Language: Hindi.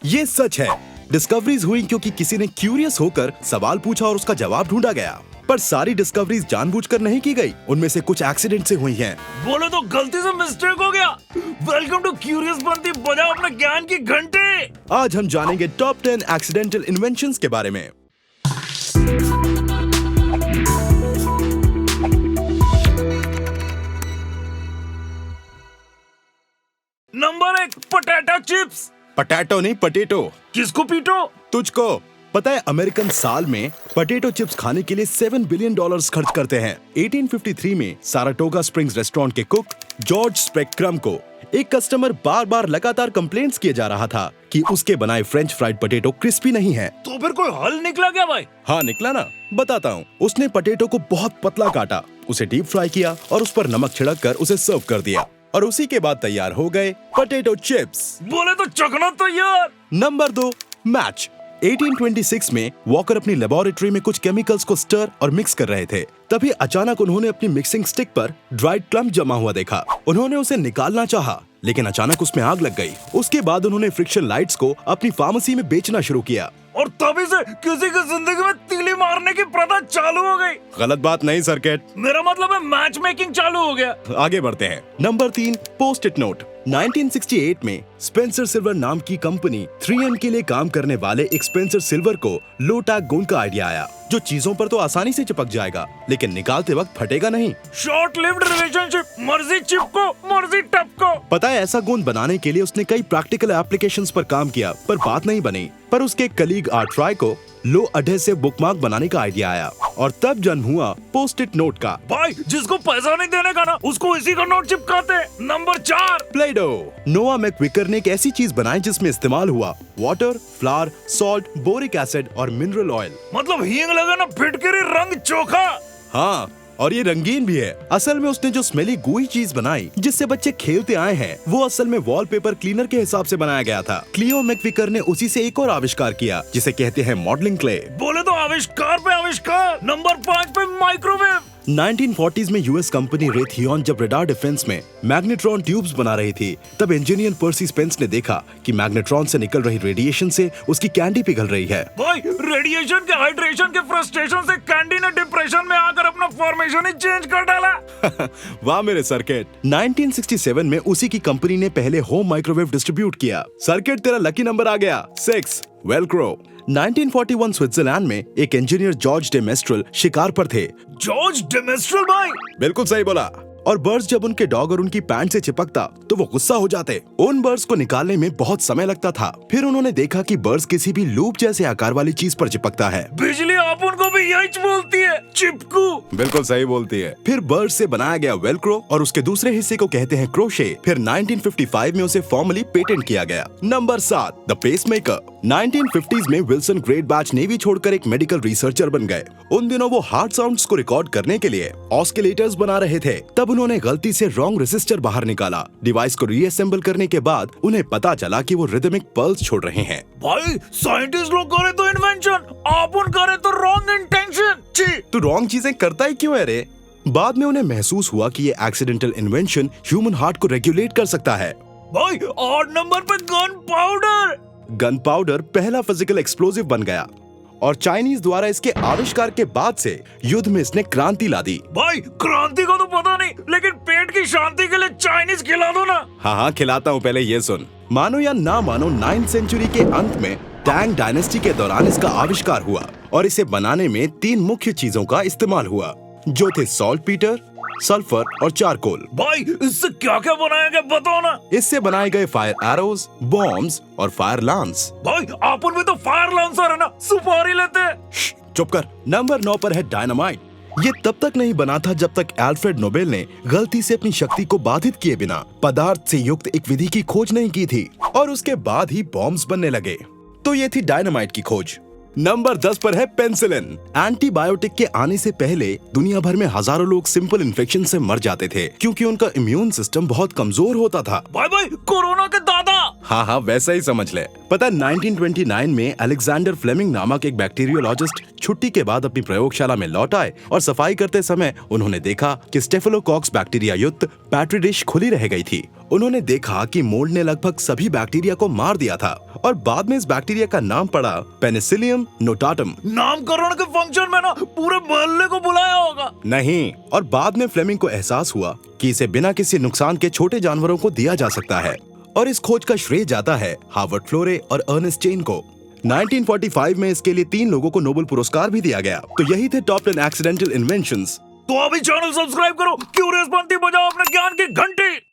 ये सच है, डिस्कवरीज हुई क्योंकि किसी ने क्यूरियस होकर सवाल पूछा और उसका जवाब ढूंढा गया। पर सारी डिस्कवरीज जानबूझकर नहीं की गई, उनमें से कुछ एक्सीडेंट से हुई हैं। बोले तो गलती से मिस्टेक हो गया। वेलकम टू क्यूरियस बनती, बजाओ अपने ज्ञान की घंटे। आज हम जानेंगे टॉप 10 एक्सीडेंटल इन्वेंशंस के बारे में। Number 1, potato chips. पटैटो नहीं, पटेटो। किसको पीटो? तुझको पता है अमेरिकन साल में पोटैटो चिप्स खाने के लिए $7 बिलियन खर्च करते हैं। 1853 में साराटोगा स्प्रिंग्स रेस्टोरेंट के कुक जॉर्ज स्पेक्ट्रम को एक कस्टमर बार बार लगातार कंप्लेंट्स किए जा रहा था कि उसके बनाए फ्रेंच फ्राइड पोटैटो क्रिस्पी नहीं है। तो फिर कोई हल निकला क्या भाई? हाँ निकला ना, बताता हूँ। उसने पोटैटो को बहुत पतला काटा, उसे डीप फ्राई किया और उस पर नमक छिड़क कर उसे सर्व कर दिया और उसी के बाद तैयार हो गए पोटैटो चिप्स। बोले तो चखना तैयार। Number 2, match. 1826 में वॉकर अपनी लेबोरेटरी में कुछ केमिकल्स को स्टर और मिक्स कर रहे थे। तभी अचानक उन्होंने अपनी मिक्सिंग स्टिक पर ड्राइड क्लम्प जमा हुआ देखा। उन्होंने उसे निकालना चाहा, लेकिन अचानक उसमें आग लग गई। उसके बाद उन्होंने फ्रिक्शन लाइट्स को अपनी फार्मेसी में बेचना शुरू किया और तभी से किसी की जिंदगी में तीली मारने की प्रथा चालू हो गई। गलत बात नहीं सर्किट, मेरा मतलब है मैच मेकिंग चालू हो गया। आगे बढ़ते हैं। Number 3, post it note. 1968 में स्पेंसर सिल्वर नाम की कंपनी 3M के लिए काम करने वाले एक स्पेंसर सिल्वर को लो टैग गोंद का आइडिया आया, जो चीजों पर तो आसानी से चिपक जाएगा लेकिन निकालते वक्त फटेगा नहीं। शॉर्ट लिव्ड रिलेशनशिप, मर्जी चिपको मर्जी टपको। पता है, ऐसा गोंद बनाने के लिए उसने कई प्रैक्टिकल एप्लीकेशंस पर काम किया पर बात नहीं बनी। पर उसके कलीग आर्ट ट्राई को लो एडहेसिव बुकमार्क बनाने का आइडिया आया और तब जन्म हुआ पोस्ट इट नोट का। भाई जिसको पैसा नहीं देने का ना, उसको इसी का नोट चिपकाते। Number 4, Play Doh. नोआ मैकविकर ने एक ऐसी चीज बनाई जिसमें इस्तेमाल हुआ water, flour, salt, boric acid और मिनरल ऑयल। मतलब हींग लगा ना फिटकरी रंग चोखा। हाँ, और ये रंगीन भी है। असल में उसने जो स्मेली गुई चीज बनाई जिससे बच्चे खेलते आए हैं, वो असल में वॉलपेपर क्लीनर के हिसाब से बनाया गया था। क्लियो मैकविकर ने उसी से एक और आविष्कार किया जिसे कहते हैं मॉडलिंग क्ले। बोले तो आविष्कार पे आविष्कार। नंबर 5 पे माइक्रोवेव। 1940s में यूएस कंपनी रेथियन जब रडार डिफेंस में मैग्नेट्रॉन ट्यूब्स बना रही थी, तब इंजीनियर पर्सी स्पेंस ने देखा कि मैग्नेट्रॉन से निकल रही रेडिएशन से उसकी कैंडी पिघल रही है। भाई रेडिएशन के हाइड्रेशन के फ्रस्ट्रेशन से कैंडी ने डिप्रेशन में आकर अपना फॉर्मेशन ही चेंज कर डाला। वाह मेरे सर्किट। 1967 में उसी की कंपनी ने पहले होम माइक्रोवेव डिस्ट्रीब्यूट किया। सर्किट तेरा लकी नंबर आ गया 6, वेलक्रो। 1941 स्विट्जरलैंड में एक इंजीनियर जॉर्ज डे मेस्ट्रल शिकार पर थे। जॉर्ज डे मेस्ट्रल भाई? बिल्कुल सही बोला। और बर्ड्स जब उनके डॉग और उनकी पैंट से चिपकता तो वो गुस्सा हो जाते। उन बर्ड्स को निकालने में बहुत समय लगता था। फिर उन्होंने देखा कि बर्ड्स किसी भी लूप जैसे आकार वाली चीज पर चिपकता है। बिजली आप उनको भी यही बोलती है, चिपकू। बिल्कुल सही बोलती है। फिर बर्ड्स से बनाया गया वेलक्रो और उसके दूसरे हिस्से को कहते हैं क्रोशे। फिर 1955 में उसे फॉर्मली पेटेंट किया गया। Number 7, the pacemaker. 1950s में विल्सन ग्रेट बैच नेवी छोड़कर एक मेडिकल रिसर्चर बन गए। उन दिनों वो हार्ट साउंड्स को रिकॉर्ड करने के लिए ऑस्किलेटर्स बना रहे थे। तब उन्होंने गलती से रॉन्ग रेसिस्टर बाहर निकाला। डिवाइस को रीअसेंबल करने के बाद उन्हें पता चला कि वो रिदमिक पल्स छोड़ रहे हैं। भाई साइंटिस्ट लोग करे तो इन्वेंशन, अपन करे तो रॉन्ग इंटेंशन। तू रॉन्ग चीजें करता ही क्यों है रे? बाद में उन्हें महसूस हुआ कि ये एक्सीडेंटल इन्वेंशन ह्यूमन हार्ट को रेगुलेट कर सकता है। भाई 8 नंबर पे गन पाउडर। गन पाउडर पहला फिजिकल एक्सप्लोसिव बन गया और चाइनीज द्वारा इसके आविष्कार के बाद से युद्ध में इसने क्रांति ला दी। भाई क्रांति को तो पता नहीं, लेकिन पेट की शांति के लिए चाइनीज खिला दो ना। हाँ खिलाता हूँ, पहले ये सुन। मानो या ना मानो 9th सेंचुरी के अंत में टैंग डायनेस्टी के दौरान इसका आविष्कार हुआ और इसे बनाने में 3 मुख्य चीजों का इस्तेमाल हुआ, जो थे सॉल्ट पीटर, सल्फर और चारकोल। भाई इससे क्या क्या बनाया गया बताओ ना। इससे बनाए गए फायर एरोज, बॉम्ब्स और फायर लांस। भाई अपन भी तो फायर लांसर है ना, सुपारी लेते हैं। चुप कर। नंबर 9 पर है डायनामाइट। ये तब तक नहीं बना था जब तक अल्फ्रेड नोबेल ने गलती से अपनी शक्ति को बाधित किए बिना पदार्थ से युक्त एक विधि की खोज नहीं की थी और उसके बाद ही बॉम्ब्स बनने लगे। तो ये थी डायनामाइट की खोज। नंबर 10 पर है पेनिसिलिन। एंटीबायोटिक के आने से पहले दुनिया भर में हजारों लोग सिंपल इन्फेक्शन से मर जाते थे क्योंकि उनका इम्यून सिस्टम बहुत कमजोर होता था। भाई कोरोना के दादा हाँ हाँ, वैसा ही समझ ले। पता है 1929 में अलेक्जेंडर फ्लेमिंग नामक एक बैक्टीरियोलॉजिस्ट छुट्टी के बाद अपनी प्रयोगशाला में लौट आए और सफाई करते समय उन्होंने देखा कि स्टेफिलोकॉक्स बैक्टीरिया युक्त पैट्री डिश खुली रह गई थी। उन्होंने देखा कि मोल्ड ने लगभग सभी बैक्टीरिया को मार दिया था और बाद में इस बैक्टीरिया का नाम पड़ा पेनिसिलियम नोटाटम। नामकरण के फंक्शन में ना पूरे मोहल्ले को बुलाया होगा। नहीं, और बाद में फ्लेमिंग को एहसास हुआ कि इसे बिना किसी नुकसान के छोटे जानवरों को दिया जा सकता है और इस खोज का श्रेय जाता है हार्वर्ड फ्लोरे और अर्नेस्ट चेन को। 1945 में इसके लिए 3 लोगों को नोबेल पुरस्कार भी दिया गया। तो यही थे टॉप 10 एक्सीडेंटल इन्वेंशंस। तो अभी चैनल सब्सक्राइब करो, क्यूरियस बनती बजाओ अपने ज्ञान की घंटी।